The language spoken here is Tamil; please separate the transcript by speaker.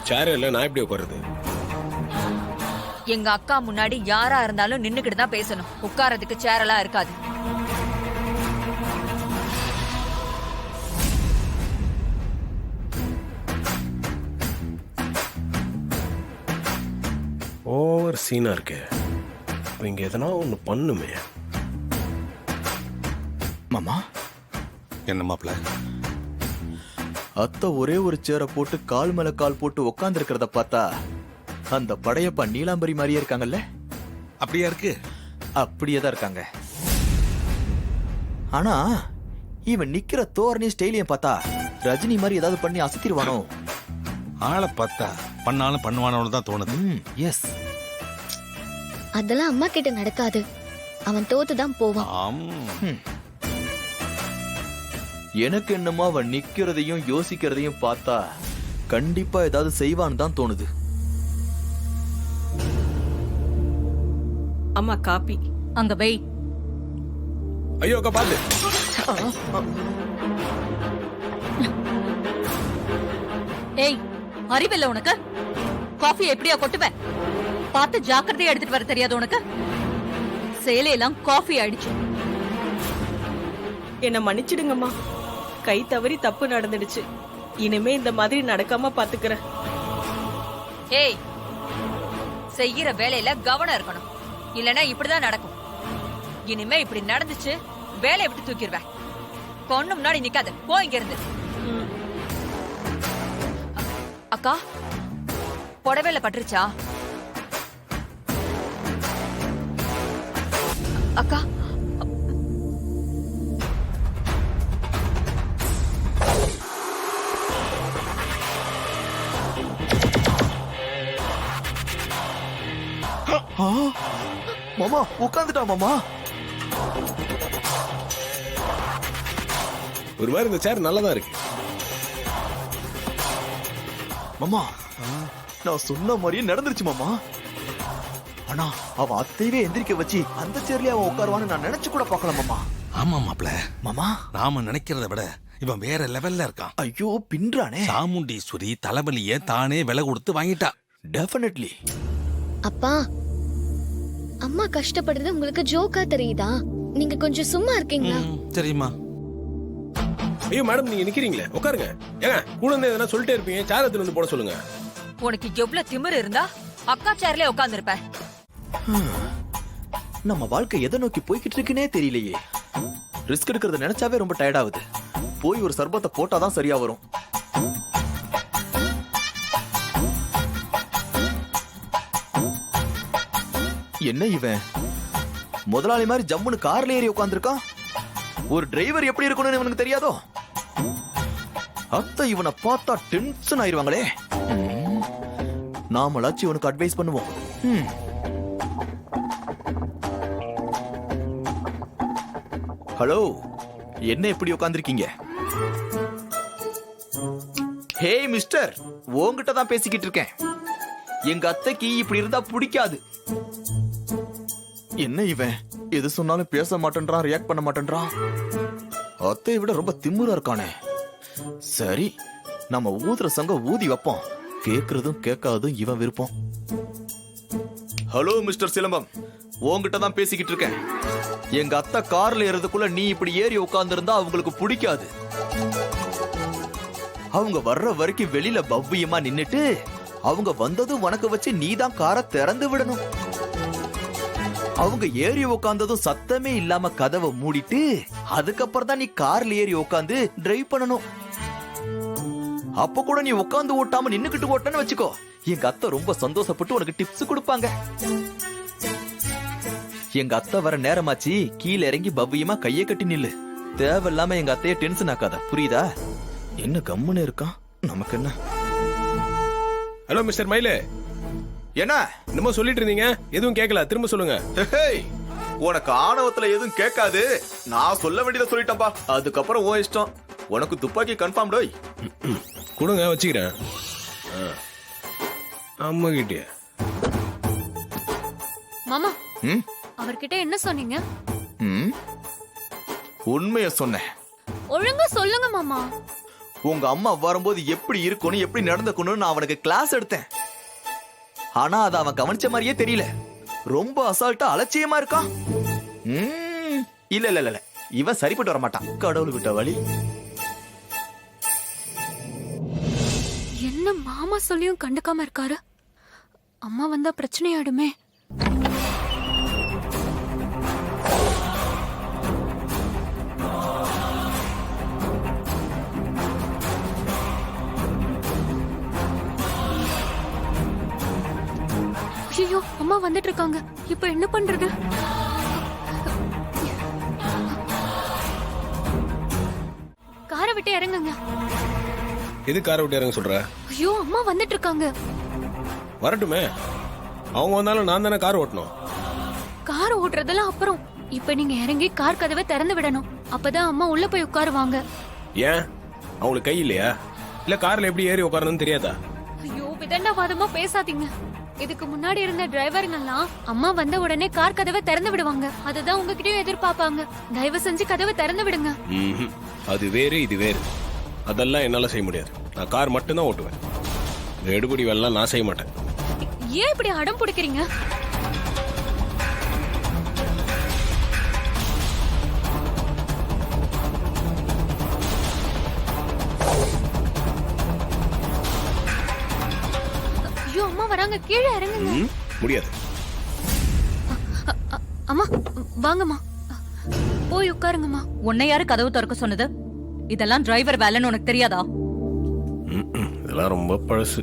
Speaker 1: சேர் இல்ல, நான் எப்படி உட்காருது?
Speaker 2: எங்க அக்கா முன்னாடி யாரா இருந்தாலும் நின்னுக்கிட்டு தான் பேசணும். உட்காரதுக்கு சேர் எல்லாம் இருக்காது.
Speaker 1: ஓவர் சீனா இருக்கு. இங்க எதனா ஒண்ணு பண்ணுமே.
Speaker 3: மாமா,
Speaker 4: என்ன மாப்ள?
Speaker 3: அத்தை ஒரே ஒரு சேரை போட்டு கால் மேல கால் போட்டு உட்கார்ந்து இருக்கிறத பார்த்தா அந்த படையப்பா நீலாம்பரி மாதிரியே இருக்காங்கல்ல?
Speaker 4: அப்படியா இருக்கு?
Speaker 3: அப்படியே தான் இருக்காங்க. ஆனா இவன் நிக்கிற தோரணி ஸ்டைலையும் பார்த்தா ரஜினி மாதிரி ஏதாவது பண்ணி அசத்திடுவானோ?
Speaker 4: ஆளை பார்த்தா பண்ணாலும் பண்ணுவானு தான் தோணுது.
Speaker 3: எஸ்.
Speaker 5: அதெல்லாம் அம்மா கிட்ட நடக்காது. அவன் தோத்துதான் போவான்.
Speaker 4: ஆம்.
Speaker 3: எனக்கு என்னமோ அவன் நிக்கிறதையும் யோசிக்கிறதையும் பார்த்தா கண்டிப்பா ஏதாவது செய்வான்னு தான் தோணுது.
Speaker 6: அம்மா காப்பி
Speaker 2: அங்க வை.
Speaker 1: ஐயோ அக்கா பாத்து.
Speaker 2: ஏய், அறிவில்ல உனக்கு? காஃபி எப்படியா கொட்டுவேன்? பார்த்து ஜாக்கிரதையா எடுத்துட்டு வர தெரியாது உனக்கு? சேலையெல்லாம் காஃபி ஆயிடுச்சு.
Speaker 6: என்ன மன்னிச்சிடுங்கம்மா. கை தவறி தப்பு நடந்துடுச்சு. இனிமே இந்த மாதிரி நடக்காம பாத்துக்கிறேன்.
Speaker 2: ஏய், செய்யற வேலையில கவனம் இருக்கணும். இல்லனா இப்படிதான் நடக்கும். இனிமே இப்படி நடந்துச்சு, வேலையை விட்டு தூக்கிடுவேன். பொண்ணு முன்னாடி நிக்காத, போ இங்க இருந்து. அக்கா, புடவையில பட்டுருச்சா? அக்கா,
Speaker 3: மாமா உட்காந்துட்டா மாமா.
Speaker 1: ஒரு மாதிரி இந்த சேர் நல்லதா இருக்கு.
Speaker 3: மாமா, நான் சொன்ன மாதிரியே நடந்துருச்சு மாமா. ஆனா அவன் அத்தையவே எந்திரிக்க வச்சு அந்த சேர்லயே அவன் உட்காருவான்னு நான் நினைச்சு கூட பார்க்கல மாமா.
Speaker 4: ஆமா மாப்ள,
Speaker 3: மாமா
Speaker 4: நாம நினைக்கிறத விட இவன் வேற லெவல்ல இருக்கான்.
Speaker 3: ஐயோ பின்றானே.
Speaker 4: சாமுண்டீஸ்வரி தலைவலிய தானே விலை கொடுத்து வாங்கிட்டா.
Speaker 3: டெஃபினெட்லி.
Speaker 5: அப்பா, அம்மா கஷ்டப்படுறது உங்களுக்கு ஜோக்கா தெரியுதா? நீங்க கொஞ்சம் சும்மா இருக்கீங்களா?
Speaker 4: சரிம்மா.
Speaker 1: ஐயோ மேடம், நீங்க நிக்கிறீங்களே, உட்காருங்க. ஏங்க கூட இருந்து எதனா சொல்லிட்டே இருப்பீங்க, சேர் எடுத்து வந்து போட சொல்லுங்க.
Speaker 2: உனக்கு எவ்வளவு திமிரு இருந்தா அக்கா சேர்ல உட்கார்ந்து இருப்ப?
Speaker 3: நம்ம வாழ்க்கை எதை நோக்கி போய்கிட்டு இருக்குன்னே தெரியலையே. ரிஸ்க் எடுக்கிறத நினைச்சாவே ரொம்ப டயர்ட் ஆகுது. போய் ஒரு சர்பத்தை போட்டாதான் சரியா வரும். என்ன இவன் முதலாளி மாதிரி ஜம்முன்னு கார்ல ஏறி உட்கார்ந்திருக்கான். ஒரு டிரைவர் எப்படி இருக்கணும்னு இவனுக்கு தெரியாதோ? அத்தை இவனை பார்த்தா டென்ஷன் ஆயிருவாங்களே. நாமளாச்சும் இவனுக்கு அட்வைஸ் பண்ணுவோம். ஹலோ, என்ன எப்படி உட்கார்ந்திருக்கீங்க? ஹே மிஸ்டர், உன்கிட்ட தான் பேசிக்கிட்டு இருக்கேன். எங்க அத்தைக்கு இப்படி இருந்தா பிடிக்காது. என்ன இவன் எது சொன்னாலும் பேச மாட்டேன்றான், ரியாக்ட் பண்ண மாட்டேன்றான். அத்தையை விட ரொம்ப திமிரா இருக்கானே. சரி, நம்ம ஊதுற சங்க ஊதி வைப்போம். கேக்குறதும் கேட்காததும் இவன் விருப்பம். ஹலோ மிஸ்டர் சிலம்பம், உன்கிட்ட தான் பேசிக்கிட்டு இருக்கேன். எங்க அத்தை கார்ல ஏறதுக்குள்ள நீ இப்படி ஏறி உட்கார்ந்திருந்தா அவங்களுக்கு பிடிக்காது. அவங்க வர்ற வரைக்கும் வெளியில பவ்யமா நின்னுட்டு அவங்க வந்ததும் உனக்கு வச்சு நீதான் காரை திறந்து விடணும். அவங்க ஏறி உட்கார்ந்ததும் சத்தமே இல்லாம கதவை மூடிட்டு அதுக்கப்புறம் தான் நீ கார்ல ஏறி உட்கார்ந்து டிரைவ் பண்ணணும். அப்ப கூட நீ உட்கார்ந்து ஓட்டாம நின்னுக்கிட்டு ஓட்டன்னு வச்சுக்கோ, எங்க அத்தை ரொம்ப சந்தோஷப்பட்டு உனக்கு டிப்ஸ் கொடுப்பாங்க. எங்க அத்தை வர நேரமாச்சு, கீழே இறங்கி பவ்யமா கையை கட்டி நில்லு. தேவையில்லாம எங்க அத்தைய டென்ஷன் ஆக்காத, புரியுதா? என்ன கம்முன்னு இருக்கான், நமக்கு என்ன?
Speaker 1: ஹலோ மிஸ்டர் மயிலே,
Speaker 3: என்ன
Speaker 1: என்னமோ சொல்லிட்டு இருந்தீங்க, எதுவும் கேட்கல, திரும்ப சொல்லுங்க.
Speaker 3: உனக்கு ஆணவத்துல எதுவும் கேட்காது, நான் சொல்ல வேண்டியதை சொல்லிட்டேன்பா. அதுக்கப்புறம் உன் இஷ்டம். உனக்கு துப்பாக்கி கன்ஃபார்ம் டோய்.
Speaker 1: கொடுங்க, வச்சுக்கிறேன். அம்மா கிட்டே.
Speaker 5: மாமா, அவர்கிட்ட என்ன சொன்னீங்க?
Speaker 3: உண்மைய சொன்னேன்.
Speaker 5: ஒழுங்கா சொல்லுங்க மாமா.
Speaker 3: உங்க அம்மா வரும்போது எப்படி இருக்கணும் எப்படி நடந்துக்கணும்னு நான் அவனுக்கு கிளாஸ் எடுத்தேன். ஆனா அதை அவன் கவனிச்ச மாதிரியே தெரியல. ரொம்ப அசால்ட்டா அலட்சியமா இருக்கான். இல்ல இல்ல இல்ல, இவன் சரிப்பட்டு வர மாட்டான். கடவுள் விட்ட வழி.
Speaker 7: என்ன மாமா சொல்லியும் கண்டுக்காம இருக்காரு? அம்மா வந்தா பிரச்சனையாடுமே. ஐயோ, அம்மா வந்துட்டு இருக்காங்க. இப்ப என்ன பண்றது? காரை விட்டு இறங்குங்க.
Speaker 1: எது காரை விட்டு இறங்க சொல்ற?
Speaker 7: ஐயோ, அம்மா வந்துட்டு இருக்காங்க.
Speaker 1: வரட்டுமே, அவங்க வந்தாலும் நான் தானே கார் ஓட்டணும்.
Speaker 7: கார் ஓட்டுறதெல்லாம் அப்புறம். இப்ப நீங்க இறங்கி கார் கதவை திறந்து விடணும். அப்பதான் அம்மா உள்ள போய் உட்காருவாங்க.
Speaker 1: ஏன், அவங்களுக்கு கை இல்லையா? இல்ல கார்ல எப்படி ஏறி உட்காரணும்னு தெரியாதா?
Speaker 7: ஐயோ, விதண்டாவாதமா பேசாதீங்க. இதுக்கு முன்னாடி இருந்த டிரைவருங்கெல்லாம் அம்மா வந்த உடனே கார் கதவை திறந்து விடுவாங்க. அதுதான் உங்ககிட்டயும் எதிர்பார்ப்பாங்க. தயவு செஞ்சு கதவை திறந்து விடுங்க.
Speaker 1: அது வேறு, இது வேறு. அதெல்லாம் என்னால செய்ய முடியாது. நான் கார் மட்டும்தான் ஓட்டுவேன். எடுபடி வேலைலாம் நான் செய்ய மாட்டேன்.
Speaker 7: ஏன் இப்படி அடம் பிடிக்கிறீங்க? ஐயோ, அம்மா வராங்க. கீழே இறங்குங்க.
Speaker 1: முடியாது.
Speaker 7: அம்மா வாங்கம்மா, போய் உட்காருங்கம்மா.
Speaker 2: உன்னை யாரு கதவு திறக்க சொன்னது? இதெல்லாம் டிரைவர் வேலைன்னு உனக்கு தெரியாதா?
Speaker 1: இதெல்லாம் ரொம்ப பழசு.